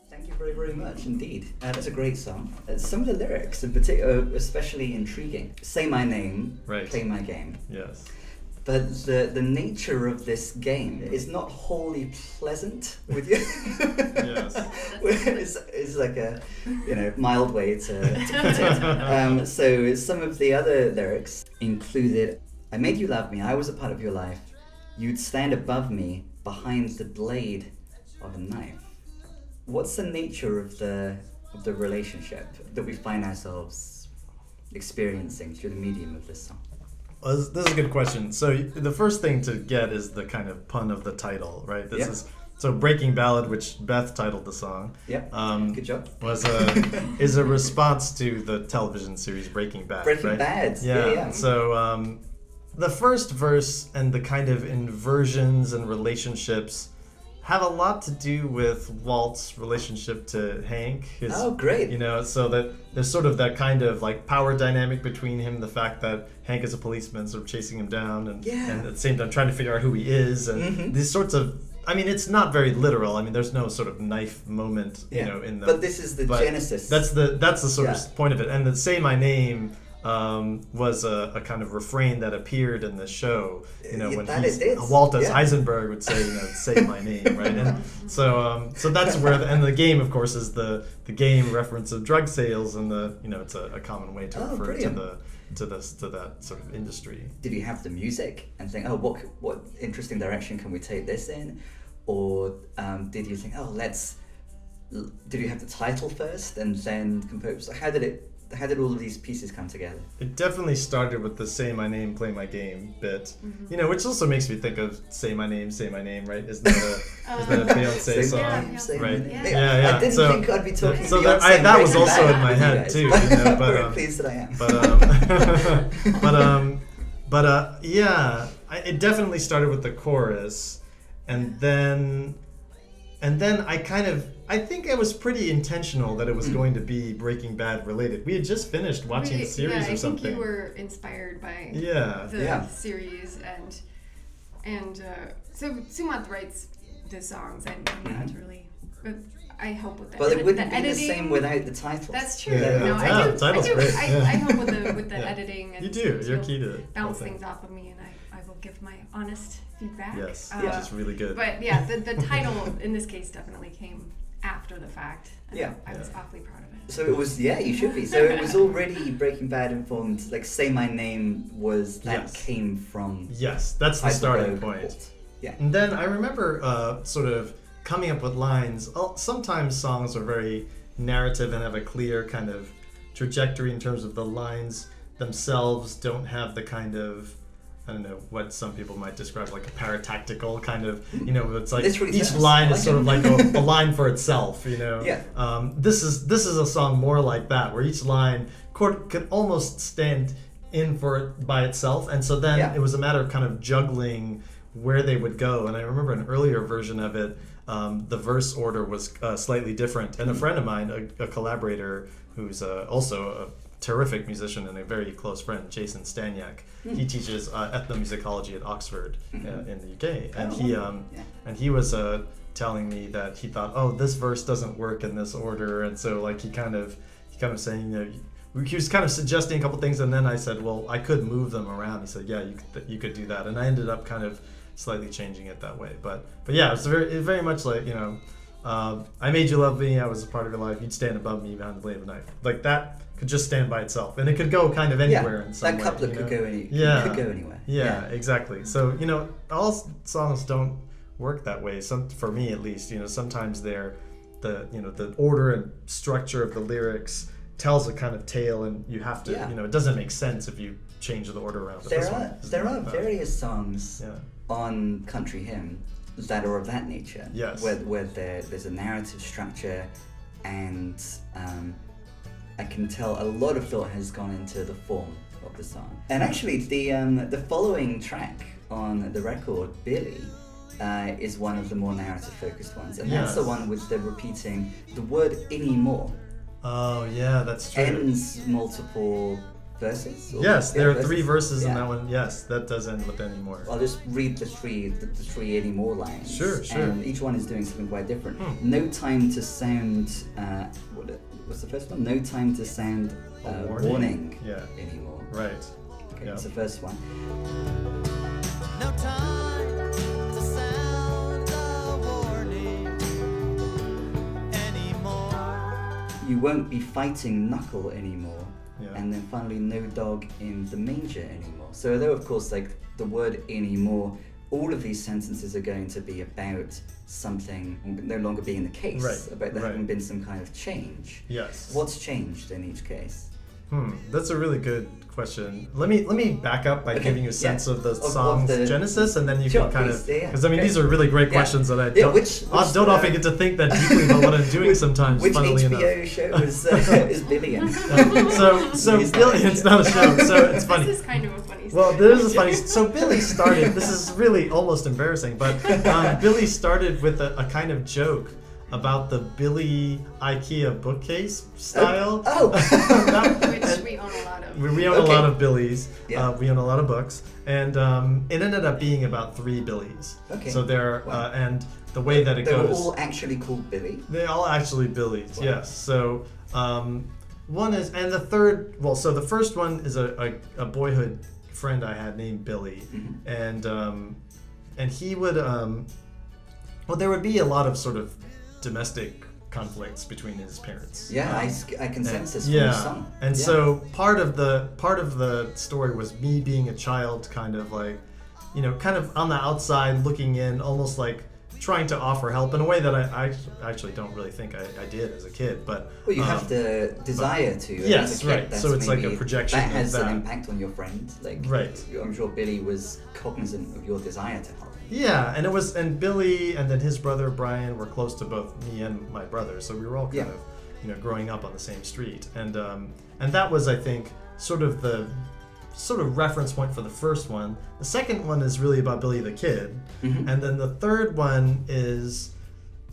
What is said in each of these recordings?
Thank you very, very much indeed. That's a great song. Some of the lyrics in particular are especially intriguing. Say my name, Right. play my game. Yes. But the nature of this game is not wholly pleasant with you. Yes. It's like a mild way to put it. So some of the other lyrics included, I made you love me, I was a part of your life. You'd stand above me behind the blade of a knife. What's the nature of the relationship that we find ourselves experiencing through the medium of this song? Well, this is a good question. So the first thing to get is the kind of pun of the title, right? This is so Breaking Ballad, which Beth titled the song. Yep. Good job. Is a response to the television series Breaking Bad. Breaking right? Bad. Yeah. So the first verse and the kind of inversions and relationships have a lot to do with Walt's relationship to Hank. Oh, great. So that there's sort of that kind of like power dynamic between him, the fact that Hank is a policeman sort of chasing him down and at the same time trying to figure out who he is and these sorts of, I mean, it's not very literal. I mean, there's no sort of knife moment, in the... But this is the genesis. That's the sort of point of it. And the Say My Name was a kind of refrain that appeared in the show, when Walt as Heisenberg would say, say my name, right? And so that's where, and the game, of course, is the game reference of drug sales, and it's a common way to refer to that sort of industry. Did you have the music and think, what interesting direction can we take this in, or did you think, did you have the title first and then compose? How did all of these pieces come together? It definitely started with the Say My Name, Play My Game bit, which also makes me think of Say My Name, right? Isn't that a Beyonce song? Yeah, right? Yeah. I didn't think I'd be talking so Beyonce. that was also in my head too. But very pleased that I am. It definitely started with the chorus, and then I think it was pretty intentional that it was going to be Breaking Bad related. We had just finished watching the series or something. I think you were inspired by the series, and so Sumanth writes the songs, and naturally, but I help with that. Well, it wouldn't be editing, the same without the titles. That's true. The title's great. I help with the editing. And you do. You're key to it. Bounce things off of me, and I will give my honest feedback. Yes, which is really good. But the title in this case definitely came after the fact. And I was awfully proud of it. So it was, you should be. So it was already Breaking Bad informed, like Say My Name came from... Yes, that's the starting point. Yeah. And then I remember sort of coming up with lines. Sometimes songs are very narrative and have a clear kind of trajectory in terms of the lines themselves don't have the kind of, I don't know, what some people might describe like a paratactical kind of, it's like each line is sort of like a line for itself, Yeah. This is a song more like that, where each line could almost stand in for it by itself, and so then it was a matter of kind of juggling where they would go. And I remember an earlier version of it, the verse order was slightly different, and a friend of mine, a collaborator who's also a terrific musician and a very close friend, Jason Staniak. He teaches ethnomusicology at Oxford in the UK, and he was telling me that he thought, this verse doesn't work in this order, and so like he kind of saying, he was kind of suggesting a couple things, and then I said, well, I could move them around. He said, yeah, you could do that, and I ended up kind of slightly changing it that way. But yeah, it's very much like, I made you love me, I was a part of your life, you'd stand above me behind the blade of a knife. Like that could just stand by itself, and it could go kind of anywhere in some way. That couplet could go anywhere. Yeah, exactly. So all songs don't work that way. For me at least, sometimes they're the order and structure of the lyrics tells a kind of tale, and you have to it doesn't make sense if you change the order around. There are various songs on Country Hymn that are of that nature. Yes. Where there's a narrative structure, and I can tell a lot of thought has gone into the form of the song. And actually, the following track on the record, Billy, is one of the more narrative-focused ones, and that's the one with the repeating the word anymore. Oh yeah, that's true. Ends multiple verses? Yes, there are 3 verses in that one. Yes, that does end with anymore. I'll just read the three anymore lines. Sure. And each one is doing something quite different. No time to sound. What's the first one? No time to sound warning anymore. Right. Okay, that's the first one. No time to sound a warning anymore. You won't be fighting knuckle anymore. Yeah. And then finally, no dog in the manger anymore. So although of course like the word anymore, all of these sentences are going to be about something no longer being the case, about there having been some kind of change. Yes. What's changed in each case? That's a really good question. Let me back up by giving you a sense of the song's genesis, and then you can kind of, because I mean these are really great questions that I don't often get to think that deeply about what I'm doing sometimes. Which funnily HBO enough. show is Billy in? So Billy, it's not a show, so it's funny. This is kind of a funny story. Well, this is funny. So Billy started. This is really almost embarrassing, but Billy started with a kind of joke about the Billy IKEA bookcase style. Which we own a lot of. We own a lot of Billies. Yeah. We own a lot of books, and it ended up being about 3 Billies. Okay. So there, and the way that it they goes. They were all actually called Billy. They're all actually Billies. Wow. Yes. So one is, and the third. Well, so the first one is a boyhood friend I had named Billy, and he would well, there would be a lot of sort of domestic conflicts between his parents. Yeah, I can sense this from the song. And so part of the story was me being a child, kind of like, kind of on the outside looking in, almost like trying to offer help in a way that I actually don't really think I did as a kid. But you have the desire to. Yes, as a kid, right. So it's like a projection. That has an impact on your friend. Like, right. I'm sure Billy was cognizant of your desire to help. Yeah, and Billy and then his brother Brian were close to both me and my brother, so we were all kind of, growing up on the same street, and that was, I think, sort of the reference point for the first one. The second one is really about Billy the Kid, and then the third one is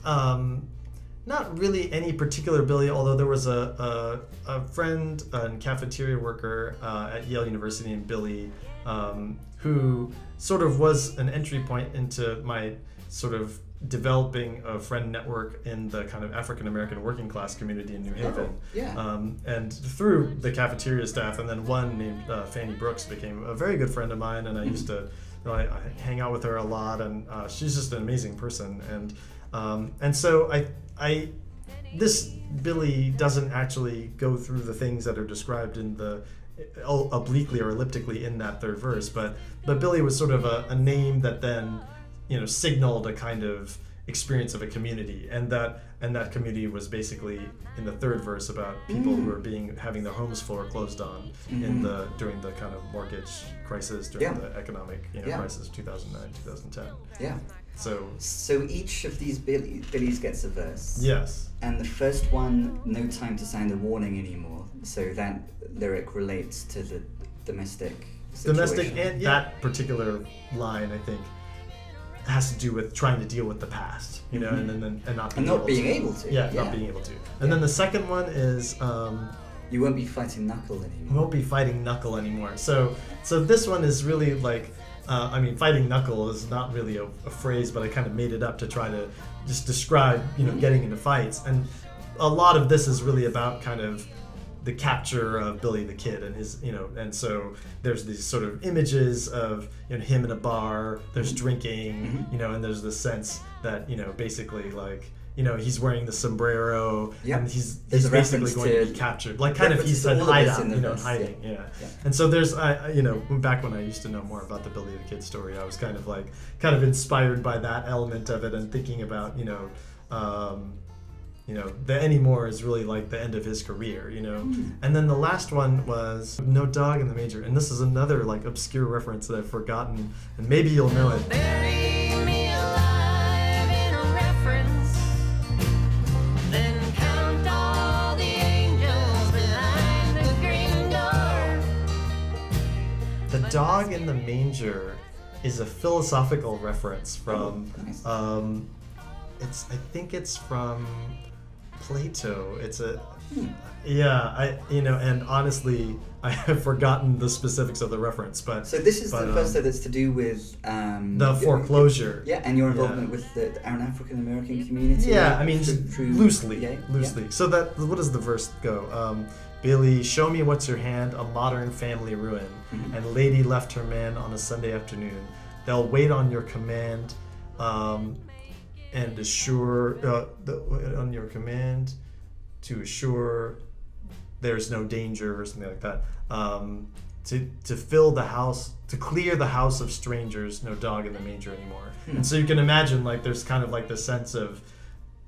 not really any particular Billy, although there was a friend and cafeteria worker at Yale University named Billy, who sort of was an entry point into my sort of developing a friend network in the kind of African American working class community in New Haven. And through the cafeteria staff, and then one named Fanny Brooks became a very good friend of mine, and I used to I hang out with her a lot, and she's just an amazing person, and so I this Billy doesn't actually go through the things that are described in the obliquely or elliptically in that third verse, but Billy was sort of a name that then signaled a kind of experience of a community, and that community was basically in the third verse about people who are having their homes foreclosed on during the kind of mortgage crisis, during the economic crisis 2009 2010. So each of these Billies gets a verse. Yes. And the first one, no time to sound a warning anymore. So that lyric relates to the domestic situation. And that particular line, I think, has to do with trying to deal with the past, and not being able to. Not being able to. And then the second one is you won't be fighting knuckle anymore. You won't be fighting knuckle anymore. So this one is really like, fighting knuckle is not really a phrase, but I kind of made it up to try to just describe, getting into fights. And a lot of this is really about kind of the capture of Billy the Kid and his, and so there's these sort of images of him in a bar, there's drinking, and there's this sense that, basically like, he's wearing the sombrero, and he's basically going to be captured, like kind of he's a hideout, hiding, And so there's, back when I used to know more about the Billy the Kid story, I was kind of inspired by that element of it, and thinking about, the anymore is really like the end of his career, And then the last one was No Dog in the Manger, and this is another like obscure reference that I've forgotten, and maybe you'll know it. Bury me alive in a reference, then count all the angels behind the green door. The Dog in the Manger is a philosophical reference from, I think it's from Plato. It's Yeah, and honestly, I have forgotten the specifics of the reference, but so this is the first that's to do with the foreclosure. Yeah, and your involvement with an African American community. Yeah, I mean, loosely. Yeah. So what does the verse go? Billy, show me what's your hand, a modern family ruin, and lady left her man on a Sunday afternoon. They'll wait on your command, and assure on your command to assure there's no danger or something like that. To fill the house, to clear the house of strangers, no dog in the manger anymore. And so you can imagine like there's kind of like the sense of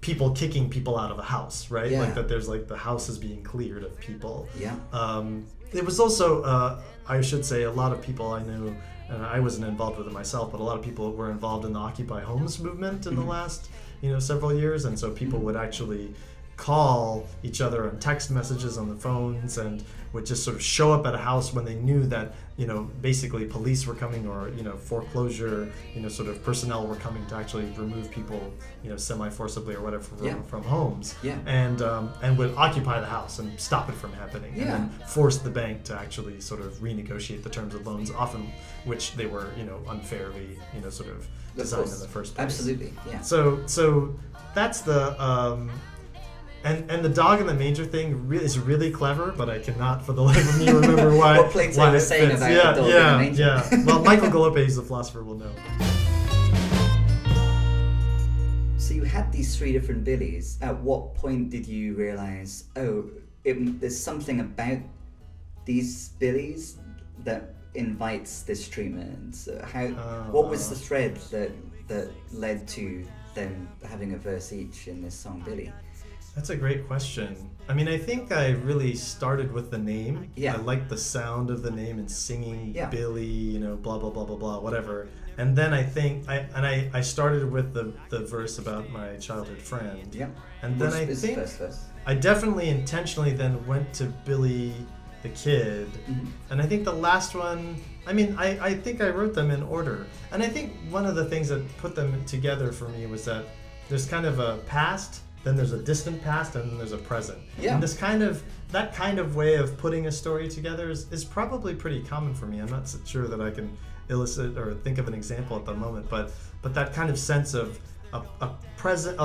people kicking people out of a house, right? Yeah. Like that there's like the house is being cleared of people. Yeah. It was also, I should say, a lot of people I knew, and I wasn't involved with it myself, but a lot of people were involved in the Occupy Homes movement in the last, several years, and so people would actually call each other on text messages on the phones and would just sort of show up at a house when they knew that basically police were coming or foreclosure sort of personnel were coming to actually remove people semi-forcibly or whatever from homes and would occupy the house and stop it from happening and then force the bank to actually sort of renegotiate the terms of loans, often which they were unfairly sort of designed in the first place. Absolutely, yeah. So that's the And the dog in the manger thing is really clever, but I cannot for the life of me remember why. What Plato was saying about the dog in the manger. Yeah. Well, Michael Galopes, the philosopher, will know. So you had these three different Billies. At what point did you realize, there's something about these Billies that invites this treatment? What was the thread that led to them having a verse each in this song, Billy? That's a great question. I mean, I think I really started with the name. Yeah. I liked the sound of the name and singing Billy, blah, blah, blah, blah, blah, whatever. And then I think, I started with the verse about my childhood friend. Yeah. And then I think I definitely intentionally then went to Billy the Kid. Mm-hmm. And I think the last one, I think I wrote them in order. And I think one of the things that put them together for me was that there's kind of a past, then there's a distant past, and then there's a present. Yeah. And that kind of way of putting a story together is probably pretty common for me. I'm not so sure that I can illustrate or think of an example at the moment, but that kind of sense of a present,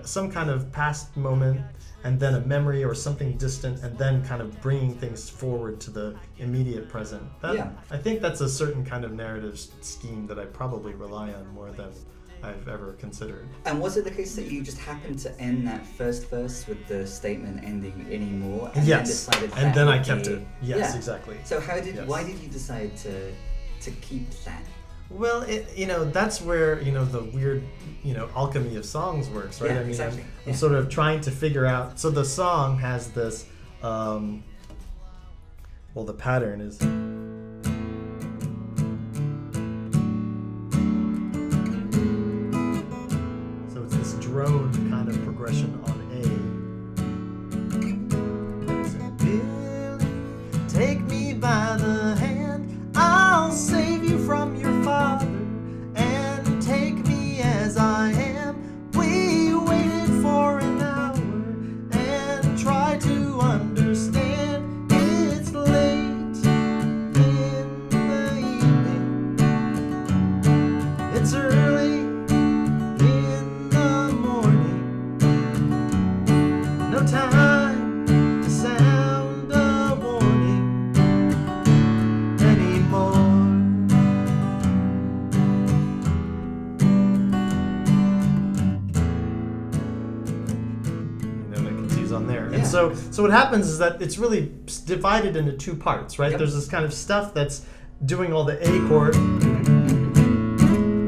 some kind of past moment, and then a memory or something distant, and then kind of bringing things forward to the immediate present. I think that's a certain kind of narrative scheme that I probably rely on more than I've ever considered. And was it the case that you just happened to end that first verse with the statement ending anymore? And yes. Then decided and then I kept it. Yes, exactly. So why did you decide to keep that? Well, that's where the weird alchemy of songs works, right? Yeah, exactly. I'm sort of trying to figure out. So the song has this. The pattern is. Drone kind of progression on A. So, Billy, take me by the hand, I'll save you from your father, and take me as I am. We waited for an hour and tried to understand. It's late in the evening, it's early. Time to sound a warning anymore. And then it continues on there. Yeah. And so what happens is that it's really divided into two parts, right? Yep. There's this kind of stuff that's doing all the A chord,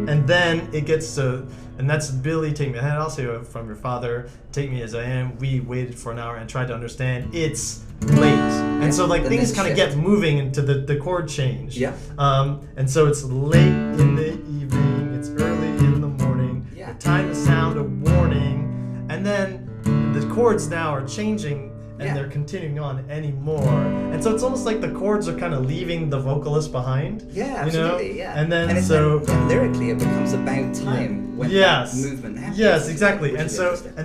and then it gets to. And that's Billy, take me ahead, I'll save you from your father, take me as I am. We waited for an hour and tried to understand. It's late. And so things kind of get moving into the chord change. Yeah. And so it's late in the evening, it's early in the morning. Yeah. The time to sound a warning. And then the chords now are changing and they're continuing on anymore. And so it's almost like the chords are kind of leaving the vocalist behind. Yeah, absolutely. You know? Yeah. And then and lyrically, it becomes about time when that movement happens. Yes, exactly. And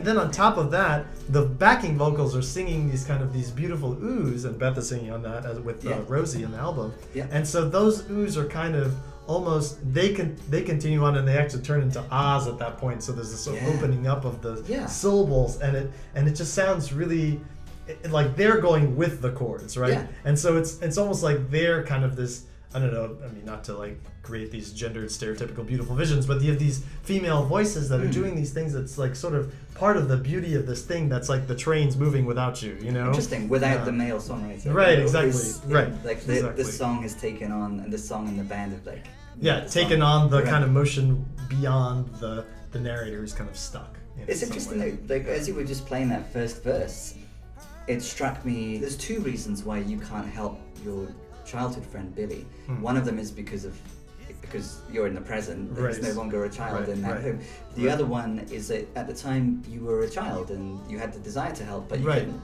then on top of that, the backing vocals are singing these beautiful oohs, and Beth is singing on that with Rosie in the album. Yeah. And so those oohs are kind of almost they continue on, and they actually turn into ahs at that point. So there's this sort of opening up of the syllables, and it just sounds really like they're going with the chords, right? Yeah. And so it's almost like they're kind of this, I don't know, I mean, not to like create these gendered stereotypical beautiful visions, but you have these female voices that are doing these things that's like sort of part of the beauty of this thing that's like the train's moving without you, you know? Interesting, without the male songwriter. Right, exactly. Right. Like the song has taken on, and the song and the band have like... taken on the kind of motion beyond the narrator who's kind of stuck. It's interesting though, like as you were just playing that first verse, it struck me, there's two reasons why you can't help your childhood friend Billy. One of them is because you're in the present, there's no longer a child in that home. The other one is that at the time you were a child and you had the desire to help, but you couldn't.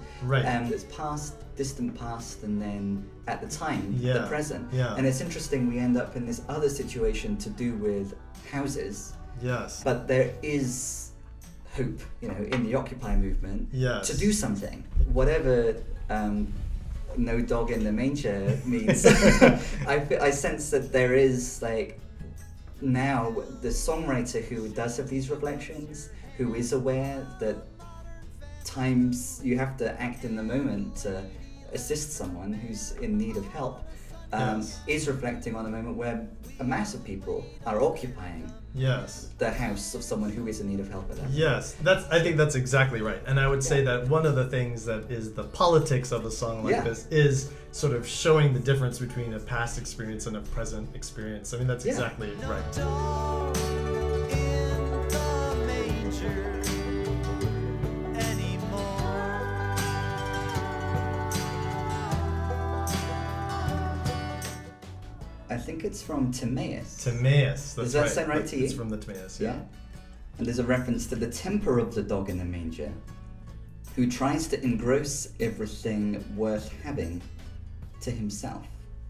It's past, distant past, and then at the time, the present. And it's interesting, we end up in this other situation to do with houses. Yes. But there is hope, in the Occupy movement to do something. Whatever no dog in the manger means. I sense that there is like now the songwriter who does have these reflections, who is aware that times you have to act in the moment to assist someone who's in need of help, is reflecting on a moment where a mass of people are occupying the house of someone who is in need of help. I think that's exactly right. And I would say that one of the things that is the politics of a song like this is sort of showing the difference between a past experience and a present experience. I mean, that's exactly right. I think it's from Timaeus. Timaeus, that's Does that sound right to you? It's from the Timaeus, yeah. And there's a reference to the temper of the dog in the manger, who tries to engross everything worth having to himself.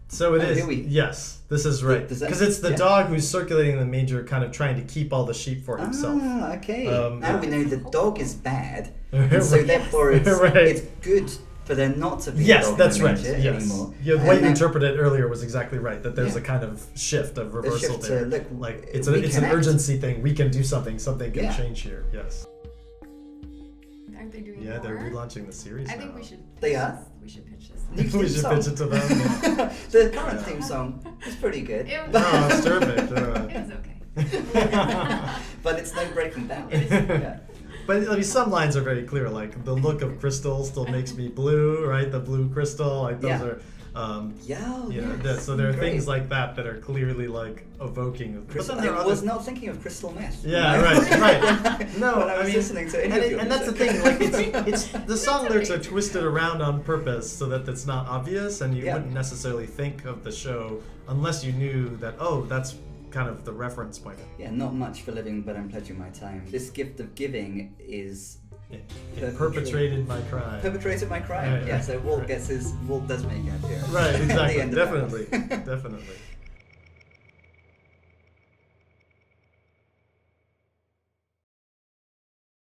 So it is. Yes, this is right. Because it's the dog who's circulating in the manger, kind of trying to keep all the sheep for himself. Ah, okay. Now we know the dog is bad, and so therefore it's good for there not to be a dog in the manger anymore. The way you interpreted it earlier was exactly right, that there's a kind of shift of reversal there. Like it's an urgency thing. We can do something can change here. Yes. Aren't they doing more? They're relaunching the series now. I think we should. They are? We should pitch this. We should pitch it to them. The current theme song is pretty good. It's terrific. It's okay. But it's no breaking down. But I mean, some lines are very clear, like the look of crystal still makes me blue, right? The blue crystal, like those are. So there are things like that are clearly like evoking. I was not thinking of crystal meth. Yeah, right. No, when I was listening to any and that's the thing. Like it's the song lyrics are twisted around on purpose so that it's not obvious, and you wouldn't necessarily think of the show unless you knew that. Oh, that's kind of the reference point. Yeah, not much for living, but I'm pledging my time. This gift of giving is. It perpetrated my crime. Perpetrated my crime. So Walt does make an appearance. Right, exactly. Definitely.